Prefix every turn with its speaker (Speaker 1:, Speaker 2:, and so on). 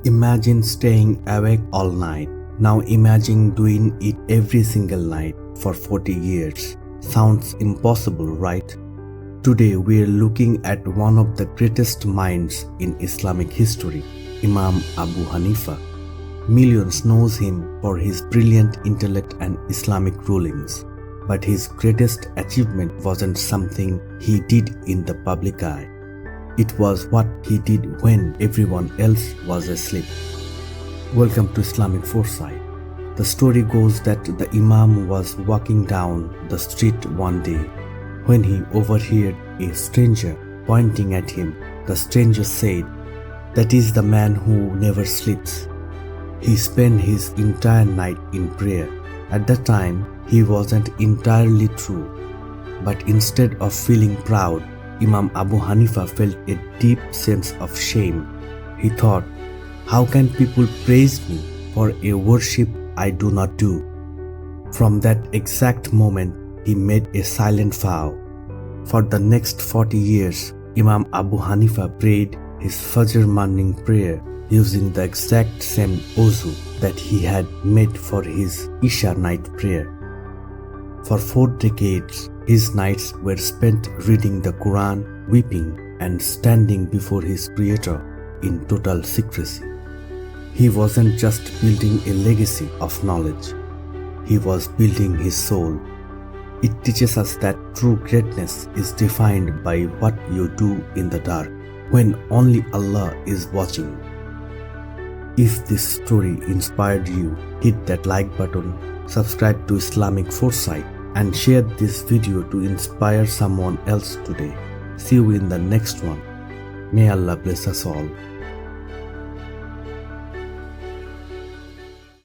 Speaker 1: Imagine staying awake all night. Now imagine doing it every single night for 40 years. Sounds impossible, right? Today we are looking at one of the greatest minds in Islamic history, Imam Abu Hanifa. Millions knows him for his brilliant intellect and Islamic rulings. But his greatest achievement wasn't something he did in the public eye. It was what he did when everyone else was asleep. Welcome to Islamic Foresight. The story goes that the Imam was walking down the street one day when he overheard a stranger pointing at him. The stranger said, "That is the man who never sleeps." He spent his entire night in prayer. At that time, he wasn't entirely true, but instead of feeling proud, Imam Abu Hanifa felt a deep sense of shame. He thought, how can people praise me for a worship I do not do? From that exact moment, he made a silent vow. For the next 40 years, Imam Abu Hanifa prayed his Fajr morning prayer using the exact same wudu that he had made for his Isha night prayer. For 4 decades, his nights were spent reading the Quran, weeping, and standing before his Creator in total secrecy. He wasn't just building a legacy of knowledge, he was building his soul. It teaches us that true greatness is defined by what you do in the dark, when only Allah is watching. If this story inspired you, hit that like button, subscribe to Islamic Foresight, and share this video to inspire someone else today. See you in the next one. May Allah bless us all.